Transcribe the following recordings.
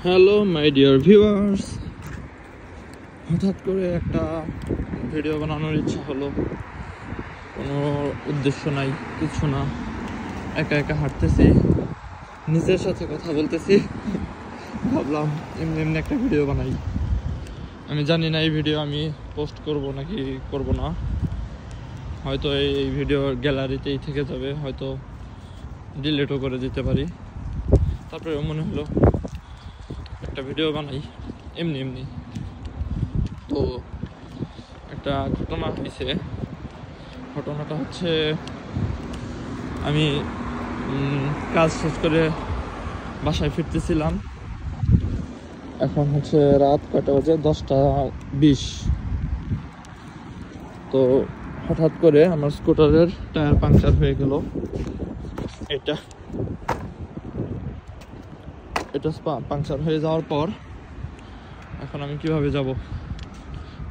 Hello my dear viewers, হঠাৎ করে একটা ভিডিও বানানোর ইচ্ছা হলো। কোনো উদ্দেশ্য নাই, কিছু না, একা একা হাঁটতেছি, নিজের সাথে কথা বলতেছি। ভাবলাম এমনি এমনি একটা ভিডিও বানাই। আমি জানি না এই ভিডিও আমি পোস্ট করব নাকি করব না। হয়তো এই ভিডিও গ্যালারিতেই থেকে যাবে, হয়তো ডিলিটও করে দিতে পারি। তারপরে মনে হলো একটা ভিডিও বানাই এমনি এমনি। তো একটা ঘটনা হয়েছে। ঘটনাটা হচ্ছে, আমি কাজ শেষ করে বাসায় ফিরতেছিলাম। এখন হচ্ছে রাত কয়টা বাজে, 10:20। তো হঠাৎ করে আমার স্কুটারের টায়ার পাংচার হয়ে গেল। এটা পাংচার হয়ে যাওয়ার পর এখন আমি কিভাবে যাব?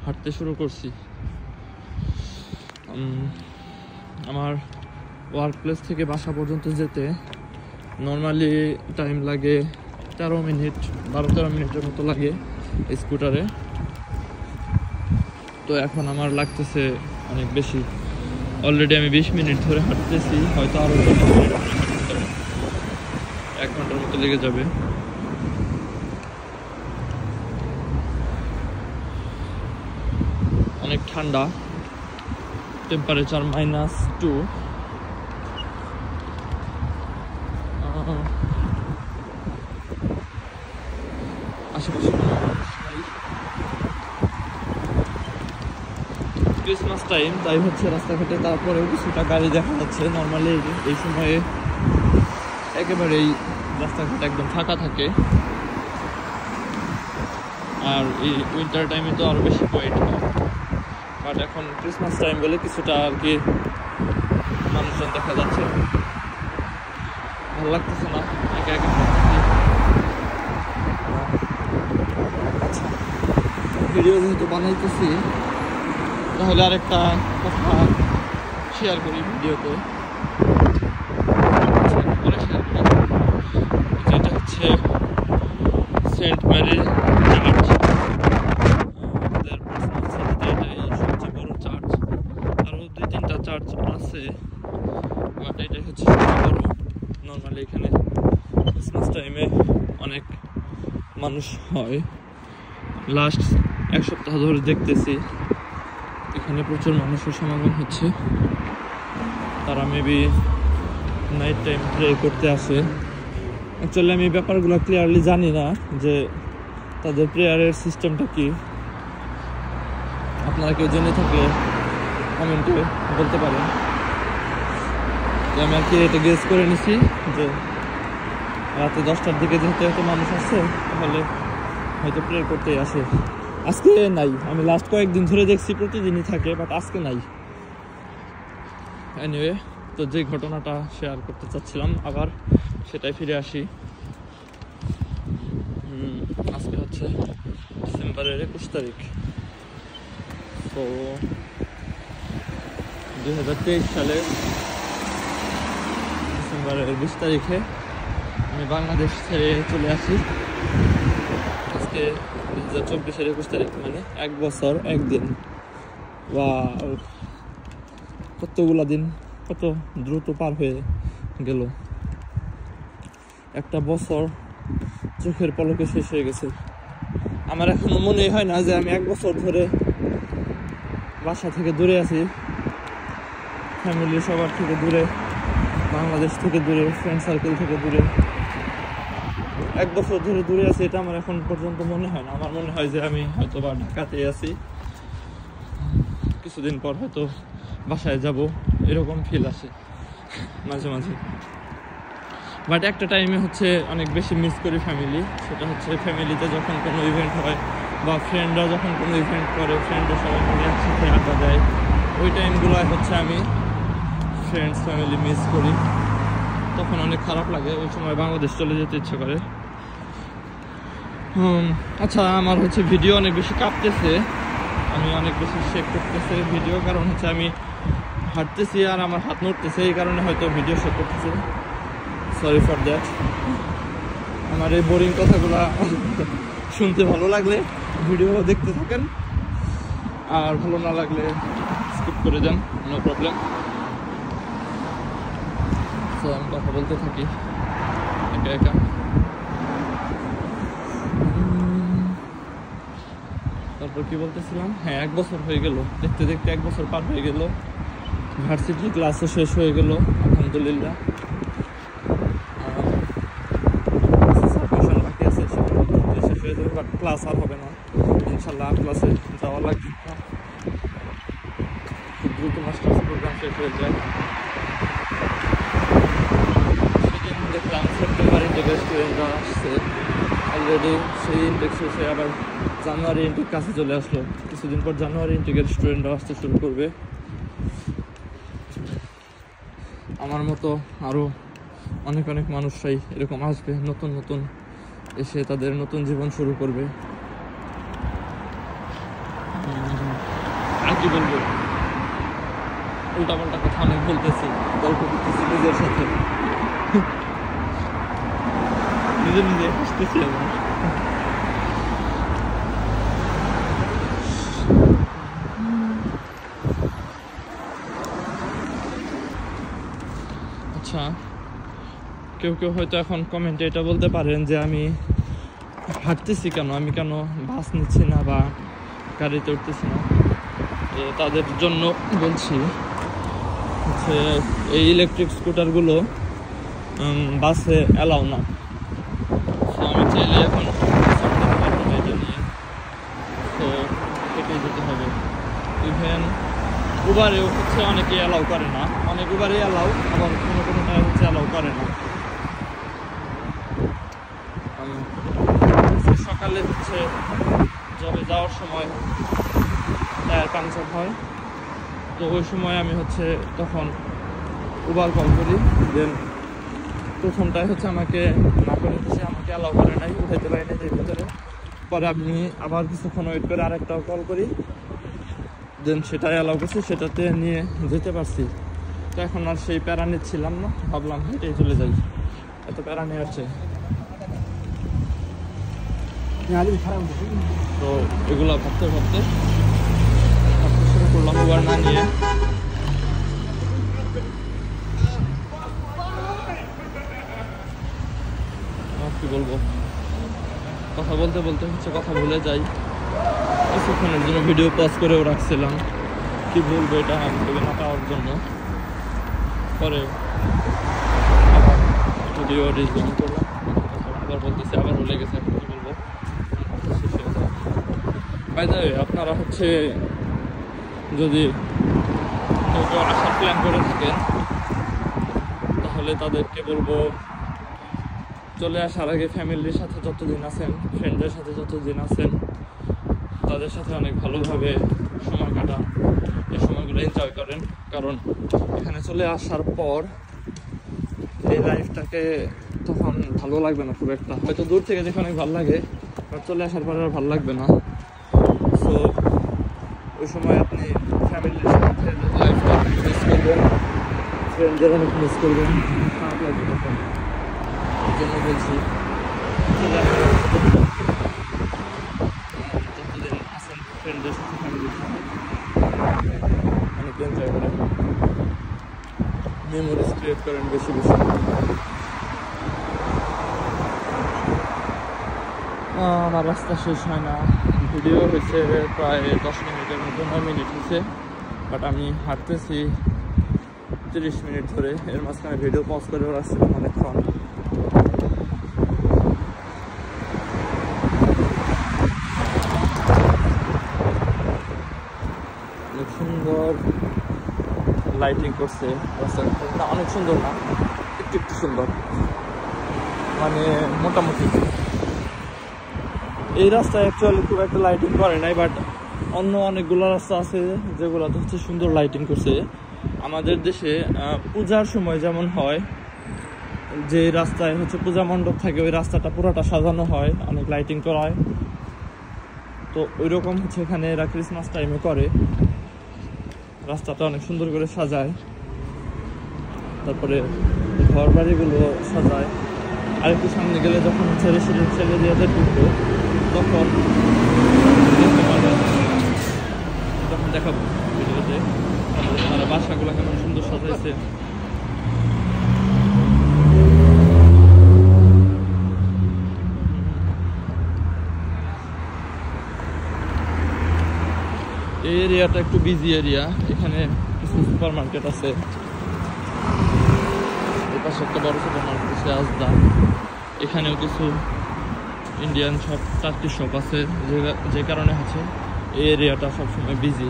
হাঁটতে শুরু করছি। আমার ওয়ার্ক প্লেস থেকে বাসা পর্যন্ত যেতে নর্মালি টাইম লাগে 13 মিনিট, 12-13 মিনিটের মতো লাগে স্কুটারে। তো এখন আমার লাগতেছে অনেক বেশি। অলরেডি আমি 20 মিনিট ধরে হাঁটতেছি, হয়তো আরও 40 মিনিট হাঁটতে হবে, 1 ঘন্টার মতো লেগে যাবে। অনেক ঠান্ডা, টেম্পারেচার -2। আশেপাশে ক্রিসমাস টাইম, তাই হচ্ছে রাস্তাঘাটে তারপরেও কিছুটা গাড়ি দেখা যাচ্ছে। নর্মালি এই সময়ে একেবারেই রাস্তাঘাট একদম ফাঁকা থাকে, আর এই উইন্টার টাইমে তো আরও বেশি ওয়েট হয়। বাট এখন ক্রিসমাস টাইম বলে কিছুটা আর কি মানুষজন দেখা যাচ্ছে। ভালো লাগতেছে না একা একা হাঁটতেছি। আচ্ছা, ভিডিও যেহেতু বানাইতেছি, তাহলে আরেকটা কথা শেয়ার করি ভিডিওতে। এটা হচ্ছে সেন্ট মেরি চার্চ। এটাই সবচেয়ে বড় চার্চ। আরও 2-3টা চার্চ আছে, বাট এটাই হচ্ছে সবচেয়ে বড়। নর্মালি এখানে ক্রিসমাস টাইমে অনেক মানুষ হয়। লাস্ট 1 সপ্তাহ ধরে দেখতেছি এখানে প্রচুর মানুষের সমাগম হচ্ছে। তারা মেবি নাইট টাইম প্রে করতে আসে। অ্যাকচুয়ালি আমি ব্যাপারগুলো ক্লিয়ারলি জানি না যে তাদের প্রেয়ারের সিস্টেমটা কি। আপনারা কেউ জেনে থাকলে কমেন্টে বলতে পারেন। আমি আর কি এটা গেস করে নিছি যে রাতে 10টার দিকে যেহেতু এত মানুষ আসছে, তাহলে হয়তো প্রে করতেই আসে। আজকে নাই, আমি লাস্ট কয়েকদিন ধরে দেখছি প্রতিদিনই থাকে, বাট আজকে নাই। এনিওয়ে, তো যে ঘটনাটা শেয়ার করতে চাচ্ছিলাম আবার সেটাই ফিরে আসি। আজকে হচ্ছে ডিসেম্বরের 21 তারিখ। তো 2023 সালের ডিসেম্বরের 20 তারিখে আমি বাংলাদেশ ছেড়ে চলে আসি। আজকে 2024-এর 21 তারিখ, মানে 1 বছর 1 দিন। বা কতগুলা দিন কত দ্রুত পার হয়ে গেল। একটা বছর চোখের পলকে শেষ হয়ে গেছে। আমার এখনো মনে হয় না যে আমি 1 বছর ধরে বাসা থেকে দূরে আছি, ফ্যামিলি সবার থেকে দূরে, বাংলাদেশ থেকে দূরে, ফ্রেন্ড সার্কেল থেকে দূরে। 1 বছর ধরে দূরে আছি, এটা আমার এখন পর্যন্ত মনে হয় না। আমার মনে হয় যে আমি হয়তো বা ঢাকাতেই আছি, কিছুদিন পর হয়তো বাসায় যাব, এরকম ফিল আসে মাঝে মাঝে। বাট একটা টাইমে হচ্ছে অনেক বেশি মিস করি ফ্যামিলি। সেটা হচ্ছে ফ্যামিলিতে যখন কোনো ইভেন্ট হয় বা ফ্রেন্ডরা যখন কোনো ইভেন্ট করে, ফ্রেন্ডরা সবাই মিলে একসাথে আড্ডা দেয়, ওই টাইমগুলোয় হচ্ছে আমি ফ্রেন্ডস ফ্যামিলি মিস করি। তখন অনেক খারাপ লাগে, ওই সময় বাংলাদেশ চলে যেতে ইচ্ছে করে। আচ্ছা, আমার হচ্ছে ভিডিও অনেক বেশি কাঁপতেছে, আমি অনেক বেশি শেক করতেছে ভিডিও, কারণ হচ্ছে আমি হাঁটতেছি আর আমার হাত নড়তেছে, এই কারণে হয়তো ভিডিও শেক করতেছে। Sorry for that. আমার এই বোরিং কথাগুলা শুনতে ভালো লাগলে ভিডিও দেখতে থাকেন, আর ভালো না লাগলে স্কিপ করে যান, নো প্রবলেম। তো আমি কথা বলতে থাকি একা একা। তারপর কি বলতেছিলাম, হ্যাঁ 1 বছর হয়ে গেল, দেখতে দেখতে 1 বছর পার হয়ে গেল। ভার্সিটি ক্লাসও শেষ হয়ে গেল আলহামদুলিল্লাহ। বাকি আছে, সেগুলো শেষ হয়ে যাবে, বাট ক্লাস আর হবে না ইনশাল্লাহ। ক্লাসে যাওয়া লাগবে না, খুব দ্রুত মাস্টার্স প্রোগ্রাম শেষ হয়ে যায়। সেদিন দেখলাম সেপ্টেম্বর ইনটেকের স্টুডেন্টরা আসছে অলরেডি, সেই ইনটেক শেষে আবার জানুয়ারি ইনটেক কাছে চলে আসলো। কিছুদিন পর জানুয়ারি ইনটেকের স্টুডেন্টরা আসতে শুরু করবে। আমার মতো আরও অনেক অনেক মানুষরাই এরকম আসবে, নতুন নতুন এসে তাদের নতুন জীবন শুরু করবে। আর কি বলবো, উল্টাপাল্টা কথা অনেক বলতেছি, গল্প করতেছি নিজের সাথে, নিজে নিজে হাসতেছি আমি। আচ্ছা, কেউ কেউ হয়তো এখন কমেন্টে এটা বলতে পারেন যে আমি হাঁটতেছি কেন, আমি কেন বাস নিচ্ছি না বা গাড়িতে উঠতেছি না। তো তাদের জন্য বলছি হচ্ছে এই ইলেকট্রিক স্কুটারগুলো বাসে অ্যালাউ না। তো আমি চাইলে এখন এটা নিয়ে তো হেঁটেই যেতে হবে। ইভেন উবারেও হচ্ছে অনেকে অ্যালাউ করে না, অনেক উবারে অ্যালাউ, আবার কোনো কোনোটায় হচ্ছে অ্যালাউ করে না। সকালে হচ্ছে জবে যাওয়ার সময় টায়ার পাংচার হয়, তো ওই সময় আমি হচ্ছে তখন উবার কল করি। দেন প্রথমটায় হচ্ছে আমাকে না করে দিচ্ছে, আমাকে অ্যালাউ করে নাই, উঠাইতে পারি না যে ভিতরে। পরে আমি আবার কিছুক্ষণ ওয়েট করে আরেকটাও কল করি, দেন সেটাই অ্যালাউ করছি, সেটাতে নিয়ে যেতে পারছি। তো এখন আর সেই প্যারা নিচ্ছিলাম না, ভাবলাম হেঁটেই চলে যাই, এত প্যারা নিয়ে আসছে। তো এগুলো ভাবতে ভাবতে শুরু করলাম উবার না নিয়ে। কি বলবো, কথা বলতে বলতে হচ্ছে কথা ভুলে যাই। কিছুক্ষণের জন্য ভিডিও পজ করেও রাখছিলাম, কি বলবো এটা ভেবে না পাওয়ার জন্য। পরে আবার ভিডিও রিজুম করলাম, আবার বলতেছি, আবার ভুলে গেছে, এখন কি বলবো। আপনারা হচ্ছে যদি কেউ কেউ আসার প্ল্যান করে থাকেন, তাহলে তাদেরকে বলবো চলে আসার আগে ফ্যামিলির সাথে যতদিন আছেন, ফ্রেন্ডদের সাথে যতদিন আছেন, তাদের সাথে অনেক ভালোভাবে সময় কাটান, এই সময়গুলো এনজয় করেন। কারণ এখানে চলে আসার পর এই লাইফটাকে তখন ভালো লাগবে না খুব একটা। হয়তো দূর থেকে দেখে অনেক ভালো লাগে, বাট চলে আসার পর আর ভালো লাগবে না। সো ওই সময় আপনি ফ্যামিলির সাথে লাইফটা মিস করবেন, ফ্রেন্ডদের অনেক মিস করবেন, খারাপ লাগবে তখন। এই জন্য বলছি যতদিন আসেন ফ্রেন্ডদের সাথে, ফ্যামিলির সাথে অনেক এনজয় করেন, মেমোরিজ ক্রিয়েট করেন বেশি বেশি। আমার রাস্তা শেষ হয় না, ভিডিও হয়েছে প্রায় 10 মিনিটের মতো, 9 মিনিট হয়েছে, বাট আমি হাঁটতেছি 30 মিনিট ধরে। এর মাঝখানে ভিডিও পজ করেও রাখছিলাম অনেকক্ষণ। অনেক সুন্দর লাইটিং করছে রাস্তাটা, অনেক সুন্দর না, একটু একটু সুন্দর, মানে মোটামুটি। এই রাস্তায় অ্যাকচুয়ালি খুব একটা লাইটিং করে নাই, বাট অন্য অনেকগুলো রাস্তা আছে যেগুলোতে হচ্ছে সুন্দর লাইটিং করছে। আমাদের দেশে পূজার সময় যেমন হয়, যে রাস্তায় হচ্ছে পূজা মণ্ডপ থাকে, ওই রাস্তাটা পুরোটা সাজানো হয়, অনেক লাইটিং করা হয়। তো ওই রকম হচ্ছে এখানে এরা ক্রিসমাস টাইমে করে, রাস্তাটা অনেক সুন্দর করে সাজায়, তারপরে ঘর বাড়িগুলো সাজায়, আরেকটু সামনে গেলে যখন হচ্ছে রেসিডেন্সিয়াল এরিয়াতে ঢুকবো তখন দেখতে পারবেন, তখন দেখাবো ভিডিওতে তারা বাসাগুলো কেমন সুন্দর সাজাইছে। এই এরিয়াটা একটু বিজি এরিয়া, এখানে কিছু সুপার মার্কেট আছে, এই পাশে একটা বড় সুপার মার্কেট আছে আজদা, এখানেও কিছু ইন্ডিয়ান শপ টার্কি শপ আছে, যে কারণে হচ্ছে এই এরিয়াটা সবসময় বিজি।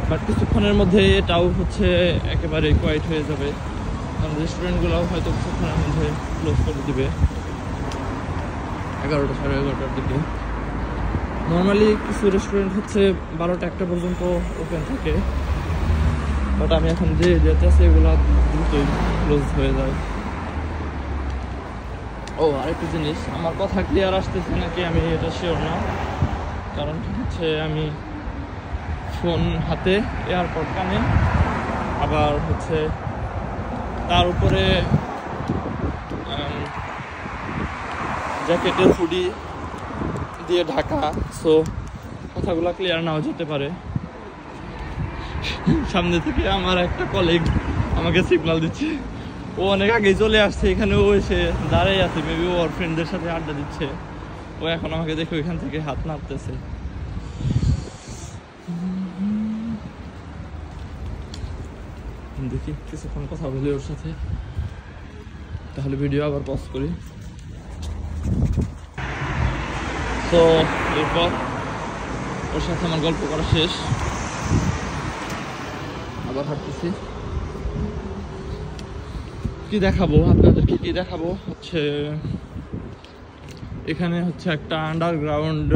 বাট কিছুক্ষণের মধ্যে এটাও হচ্ছে একেবারে কোয়াইট হয়ে যাবে, কারণ রেস্টুরেন্টগুলোও হয়তো কিছুক্ষণের মধ্যে ক্লোজ করে দিবে 11টা সাড়ে 11টার দিকে। নর্মালি কিছু রেস্টুরেন্ট হচ্ছে 12টা 1টা পর্যন্ত ওপেন থাকে, বাট আমি এখন যে এরিয়াতে আছে এগুলো দ্রুতই ক্লোজ হয়ে যায়। ও আরেকটা জিনিস, আমার কথা ক্লিয়ার আসতেছে নাকি আমি এটা শিওর না, কারণ হচ্ছে আমি ফোন হাতে, এয়ারপড কানে, আবার হচ্ছে তার উপরে জ্যাকেটের হুডি দিয়ে ঢাকা, সো কথাগুলো ক্লিয়ার নাও যেতে পারে। সামনে থেকে আমার একটা কলিগ আমাকে সিগন্যাল দিচ্ছে, ও অনেক আগেই চলে আসছে এখানে, ও এসে দাঁড়াই আছে, মেবি ওর ফ্রেন্ডদের সাথে আড্ডা দিচ্ছে, ও এখন আমাকে দেখে ওইখান থেকে হাত নাড়তেছে। দেখি কিছুক্ষণ কথা বলি ওর সাথে, তাহলে ভিডিও আবার পজ করি। তো এরপর ওর সাথে আমার গল্প করা শেষ, আবার হাঁটতেছি। কি দেখাবো আপনাদেরকে, কি দেখাবো হচ্ছে এখানে হচ্ছে একটা আন্ডারগ্রাউন্ড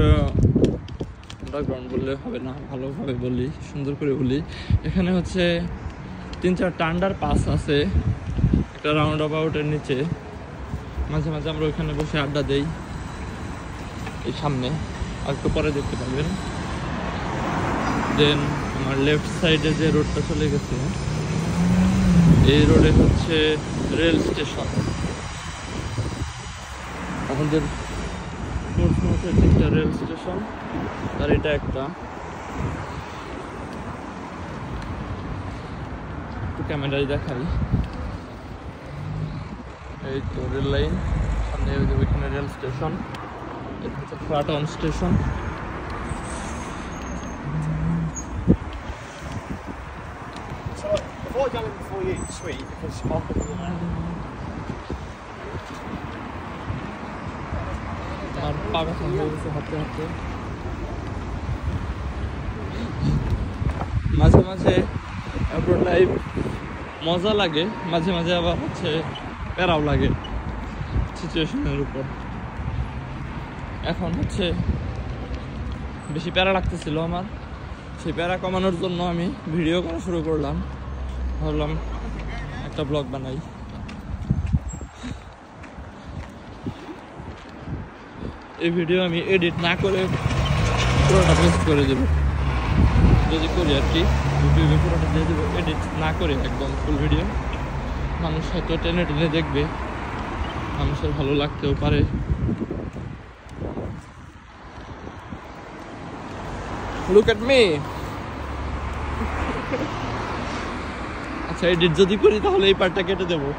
বললে হবে না, ভালোভাবে বলি, সুন্দর করে বলি। এখানে হচ্ছে 3-4টা আন্ডার পাস আছে একটা রাউন্ড অ্যাবাউটের নিচে, মাঝে মাঝে আমরা ওইখানে বসে আড্ডা দেই। এই সামনে আর একটু পরে দেখতে পাবেন। দেন আমার লেফট সাইডে যে রোডটা চলে গেছে, এই রোডে হচ্ছে রেল স্টেশন। আমাদের রেল স্টেশন, আর এটা একটা একটু ক্যামেরায় দেখাই। এই তো রেল লাইন, সামনে ওইখানে রেল স্টেশন, এটা হচ্ছে ফ্লাটন স্টেশন। আর পা ব্যথা হয়ে গেছে হাঁটতে হাঁটতে। মাঝে মাঝে অ্যাব্রড লাইফ মজা লাগে, মাঝে মাঝে আবার হচ্ছে প্যারাও লাগে সিচুয়েশনের উপর। এখন হচ্ছে বেশি প্যারা লাগতেছিল আমার, সেই প্যারা কমানোর জন্য আমি ভিডিও করা শুরু করলাম, ভাবলাম একটা ব্লগ বানাই। এই ভিডিও আমি এডিট না করে পুরোটা পোস্ট করে দেবো, যদি করি আর কি, ইউটিউবে পুরোটা দিয়ে দেবো এডিট না করে একদম ফুল ভিডিও। মানুষ হয়তো টেনে টেনে দেখবে, মানুষের ভালো লাগতেও পারে। Look at me. আচ্ছা এডিট যদি করি তাহলে এই পার্টটা কেটে দেবো।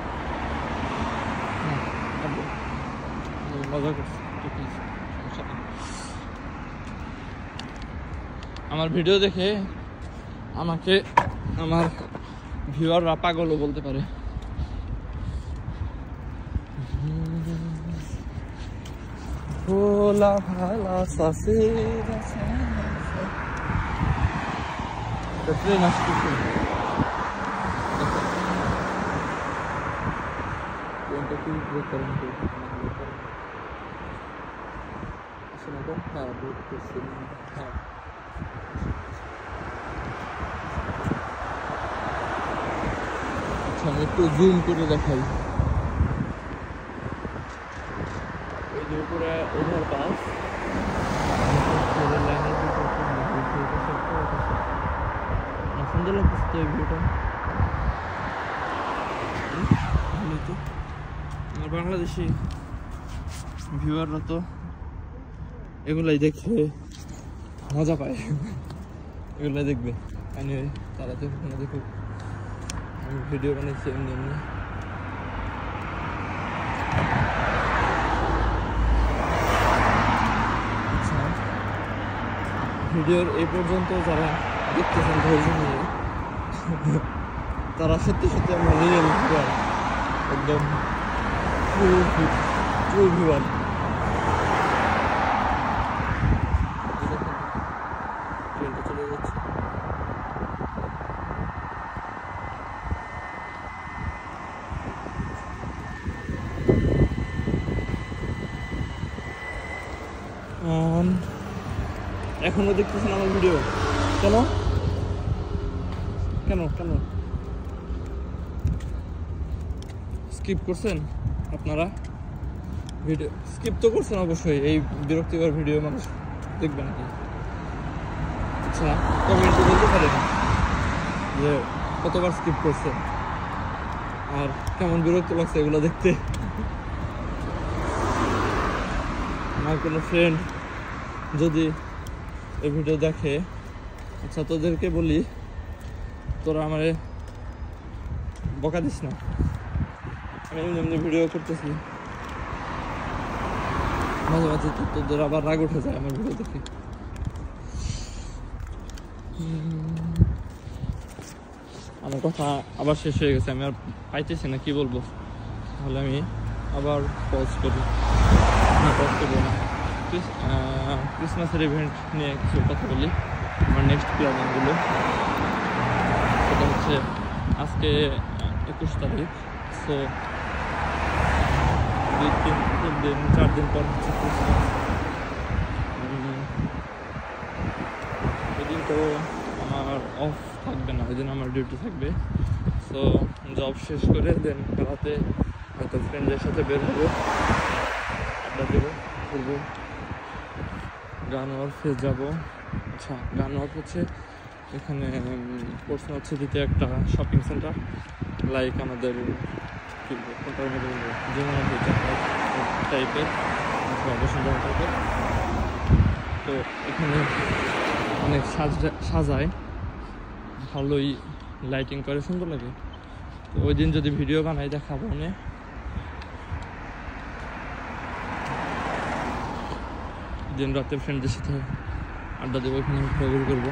মজা করছি, আমার ভিডিও দেখে আমাকে আমার ভিউয়াররা পাগলও বলতে পারে। ভোলা ভালা সাসে ট্রেন আসতেছে, ট্রেনটা কি ব্রেক করেন হ্যাঁ ব্রেক করছে, হ্যাঁ আচ্ছা আমি একটু জুম করে দেখাই। এই যে উপরে ওভারপাস, সুন্দর লাগতেছে তো এই ভিউটা, আমার বাংলাদেশি ভিউয়াররা তো এগুলাই দেখে মজা পায়, এগুলাই দেখবে। এনিওয়ে তারা দেখুক না দেখুক, আমি ভিডিও বানিয়েছি এমনি এমনি। ভিডিওর এই পর্যন্ত যারা দেখতেছেন ধৈর্য নিয়ে, তারা সত্যি সত্যি আমরা রিয়েল ভিউয়ার, একদম ট্রু ভিউয়ার। ট্রেনটা চলে যাচ্ছে। এখনো দেখতেছেন আমার ভিডিও? কেন কেন কেন স্কিপ করছেন আপনারা? ভিডিও স্কিপ তো করছেন অবশ্যই, এই বিরক্তিকর ভিডিও মানুষ দেখবে নাকি? আচ্ছা, কমেন্টে বলতে পারেন যে কতবার স্কিপ করছেন আর কেমন বিরক্ত লাগছে এগুলো দেখতে। আমার কোনো ফ্রেন্ড যদি এই ভিডিও দেখে, আচ্ছা তোদেরকে বলি, তোরা আমারে বকা দিস না, আমি এমনি এমনি ভিডিও করতেছি, মাঝে মাঝে তোদের আবার রাগ উঠে যায় আমার ভিডিও দেখে। আমার কথা আবার শেষ হয়ে গেছে, আমি আর পাইতেছি না কি বলবো, তাহলে আমি আবার পজ করি। না, পজ করবো না। ক্রিসমাসের ইভেন্ট নিয়ে কিছু কথা বলি, আমার নেক্সট প্ল্যানিংগুলো। সেটা হচ্ছে আজকে 21 তারিখ, সো 4 দিন পর হচ্ছে ক্রিসমাস। ওইদিন তো আমার অফ থাকবে না, ওইদিন আমার ডিউটি থাকবে। সো জব শেষ করে দেন রাতে হয়তো ফ্রেন্ডদের সাথে বের হবো, আড্ডা দেবো, ঘুরবো, গান অর্ফে যাবো। আচ্ছা, গান অর্ফ হচ্ছে এখানে পড়শোনাথ সিটিতে একটা শপিং সেন্টার, লাইক আমাদের টাইপের বসুন্ধরা টাইপের। তো এখানে অনেক সাজায়, ভালোই লাইটিং করে, সুন্দর লাগে। তো ওই দিন যদি ভিডিও বানাই দেখাবো, অনেক দিন রাতে ফ্রেন্ডদের সাথে আড্ডা দেবো, এখানে ঘোরাঘুরি করবো।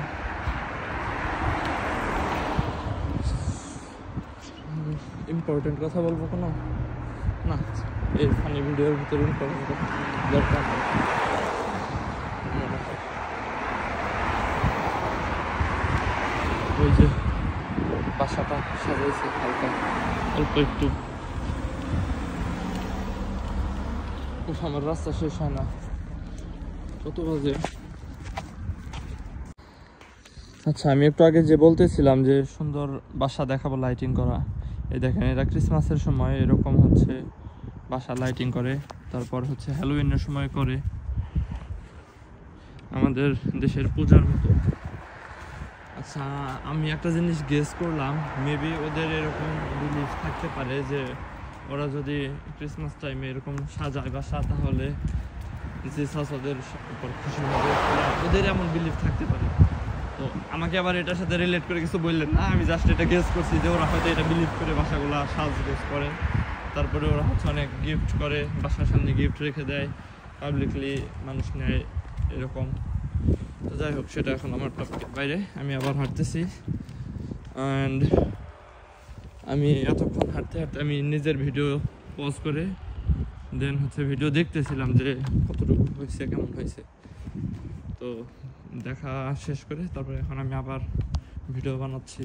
ইম্পর্টেন্ট কথা বলবো কোনো না, এই ফানি ভিডিওর ভিতরে ইম্পর্টেন্ট দরকার। ওই যে বাসাটা সাজাইছে হালকা অল্প একটু, আমার রাস্তা শেষ হয় না, কত বাজে। আচ্ছা, আমি একটু আগে যে বলতেছিলাম যে সুন্দর বাসা দেখাবো লাইটিং করা, এই দেখেন এরা ক্রিসমাসের সময় এরকম হচ্ছে বাসা লাইটিং করে, তারপর হচ্ছে হ্যালোউইনের সময় করে, আমাদের দেশের পূজার মতো। আচ্ছা, আমি একটা জিনিস গেস করলাম, মেবি ওদের এরকম বিলিফ থাকতে পারে যে ওরা যদি ক্রিসমাস টাইমে এরকম সাজায় বাসা, তাহলে জিসাস ওদের উপর খুশি হবে, ওদের এমন বিলিফ থাকতে পারে। তো আমাকে আবার এটার সাথে রিলেট করে কিছু বললেন না, আমি জাস্ট এটা গেস করছি যে ওরা হয়তো এটা বিলিভ করে বাসাগুলা সাজগোজ করে, তারপরে ওরা হচ্ছে অনেক গিফট করে, বাসার সামনে গিফট রেখে দেয়, পাবলিকলি মানুষ নেয় এরকম। তো যাই হোক, সেটা এখন আমার টপিকের বাইরে। আমি আবার হাঁটতেছি, অ্যান্ড আমি এতক্ষণ হাঁটতে হাঁটতে আমি নিজের ভিডিও পজ করে দেন হচ্ছে ভিডিও দেখতেছিলাম যে কতটুকু হয়েছে, কেমন হয়েছে। তো দেখা শেষ করে তারপরে এখন আমি আবার ভিডিও বানাচ্ছি।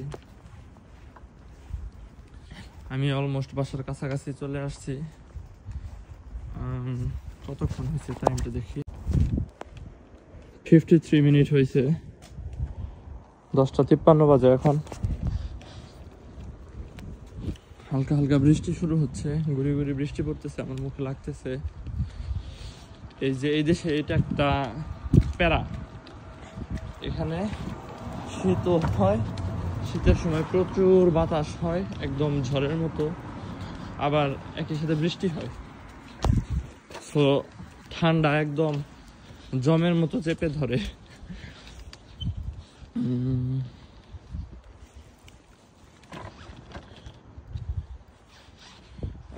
আমি অলমোস্ট বাসার কাছাকাছি চলে আসছি। কতক্ষণ হয়েছে টাইমটা দেখি, 53 মিনিট হয়েছে, 10:53 বাজে এখন। হালকা হালকা বৃষ্টি শুরু হচ্ছে, গুড়ি গুড়ি বৃষ্টি পড়তেছে, আমার মুখে লাগতেছে। এই যে এই দেশে এটা একটা প্যারা, এখানে শীতও হয়, শীতের সময় প্রচুর বাতাস হয়, একদম ঝড়ের মতো, আবার একই সাথে বৃষ্টি হয়। সো ঠান্ডা একদম জমের মতো চেপে ধরে।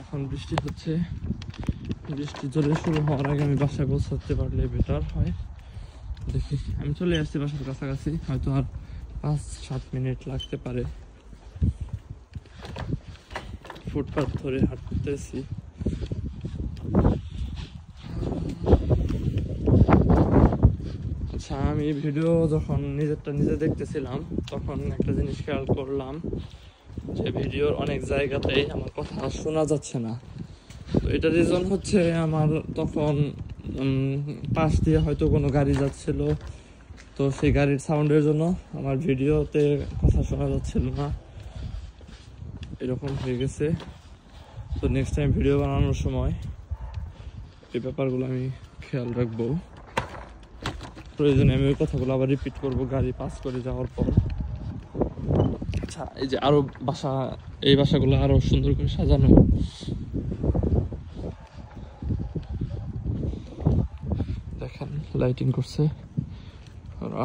এখন বৃষ্টি হচ্ছে, বৃষ্টি জোরে শুরু হওয়ার আগে আমি বাসায় পৌঁছাতে পারলে বেটার হয়। দেখি, আমি চলে আসছি বাসার কাছাকাছি, হয়তো আর 5-7 মিনিট লাগতে পারে। ফুটপাথ ধরে হাঁটতেছি। আচ্ছা, আমি ভিডিও যখন নিজেরটা নিজে দেখতেছিলাম তখন একটা জিনিস খেয়াল করলাম যে ভিডিওর অনেক জায়গাতেই আমার কথা শোনা যাচ্ছে না। তো এটা রিজন হচ্ছে আমার তখন পাশ দিয়ে হয়তো কোনো গাড়ি যাচ্ছিল, তো সেই গাড়ির সাউন্ডের জন্য আমার ভিডিওতে কথা শোনা যাচ্ছিল না, এরকম হয়ে গেছে। তো নেক্সট টাইম ভিডিও বানানোর সময় এই ব্যাপারগুলো আমি খেয়াল রাখবো। প্রয়োজনে আমি ওই কথাগুলো আবার রিপিট করবো গাড়ি পাস করে যাওয়ার পর। আচ্ছা, এই যে আরো বাসা, এই বাসাগুলো আরো সুন্দর করে সাজানো। দেখেন লাইটিং করছে ওরা।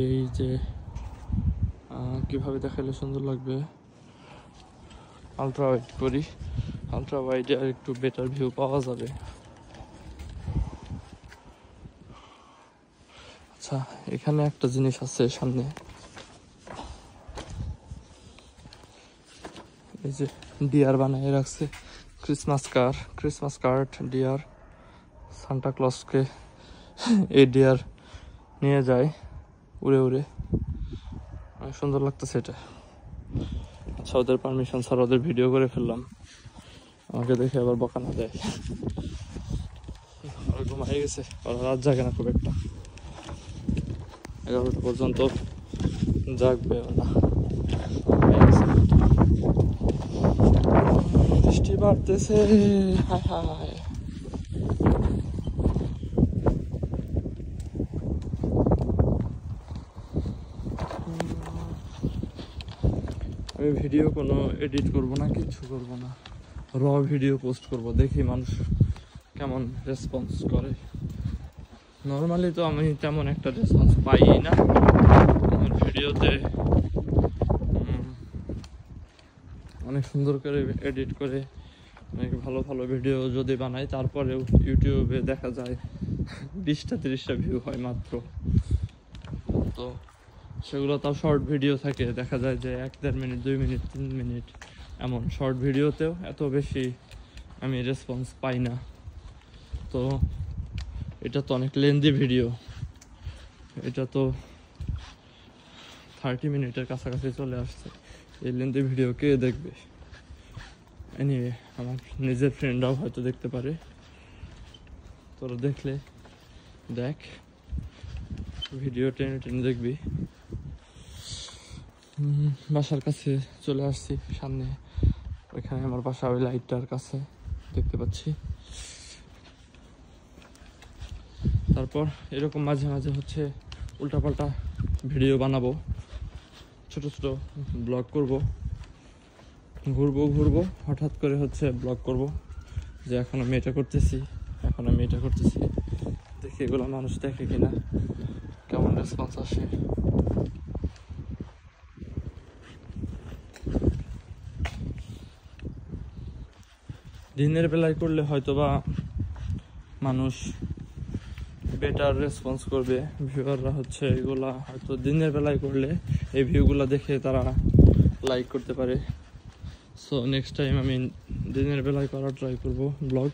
এই যে কিভাবে দেখালে সুন্দর লাগবে। আলট্রা ওয়াইড করি, আলট্রা ওয়াইডে আর একটু বেটার ভিউ পাওয়া যাবে। আচ্ছা, এখানে একটা জিনিস আছে সামনে, এই যে ডিয়ার বানিয়ে রাখছে, ক্রিসমাস কার্ড ডিয়ার। সান্টা ক্লজকে এই ডিয়ার নিয়ে যায় উড়ে উড়ে, অনেক সুন্দর লাগতেছে এটা। আচ্ছা, ওদের পারমিশন ছাড়া ওদের ভিডিও করে ফেললাম, আমাকে দেখে আবার বকা না দেয়। ওরা ঘুমাই গেছে, ওরা রাত জাগে না খুব একটা, 11টা পর্যন্ত জাগবে ওরা। বৃষ্টি বাড়তেছে, হায় হায়। আমি ভিডিও কোনো এডিট করব না, কিছু করব না, র ভিডিও পোস্ট করব, দেখি মানুষ কেমন রেসপন্স করে। নর্মালি তো আমি তেমন একটা রেসপন্স পাই না আমার ভিডিওতে। অনেক সুন্দর করে এডিট করে অনেক ভালো ভালো ভিডিও যদি বানাই, তারপরেও ইউটিউবে দেখা যায় 20-30টা ভিউ হয় মাত্র। তো সেগুলো তাও শর্ট ভিডিও থাকে, দেখা যায় যে 1-1.5 মিনিট, 2 মিনিট, 3 মিনিট, এমন শর্ট ভিডিওতেও এত বেশি আমি রেসপন্স পাই না। তো এটা তো অনেক লেন্দি ভিডিও, এটা তো 30 মিনিটের কাছাকাছি চলে আসছে। এই লেন্দি ভিডিও কে দেখবে? এনিওয়ে, আমার নিজের ফ্রেন্ডরাও হয়তো দেখতে পারে, তোরা দেখলে দেখ, ভিডিও টেনে টেনে দেখবি। বাসার কাছে চলে আসছি, সামনে ওইখানে আমার বাসা, ওই লাইটটার কাছে দেখতে পাচ্ছি। তারপর এরকম মাঝে মাঝে হচ্ছে উল্টাপাল্টা ভিডিও বানাবো, ছোট ছোট ব্লগ করব, ঘুরবো, হঠাৎ করে হচ্ছে ব্লগ করব যে এখন আমি এটা করতেছি, দেখি এগুলো মানুষ দেখে কিনা, কেমন রেসপন্স আসে। দিনের বেলায় করলে হয়তোবা মানুষ বেটার রেসপন্স করবে, ভিউয়াররা হচ্ছে এগুলা হয়তো দিনের বেলায় করলে এই ভিউগুলা দেখে তারা লাইক করতে পারে। সো নেক্সট টাইম আমি দিনের বেলায় করার ট্রাই করব ব্লগ।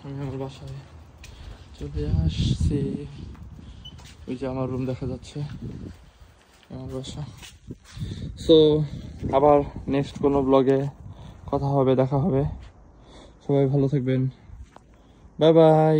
আমি আমার বাসায় চলে আসছি, ওই যে আমার রুম দেখা যাচ্ছে, আমার বাসা। সো আবার নেক্সট কোনো ব্লগে কথা হবে, দেখা হবে। সবাই ভালো থাকবেন, বাই বাই।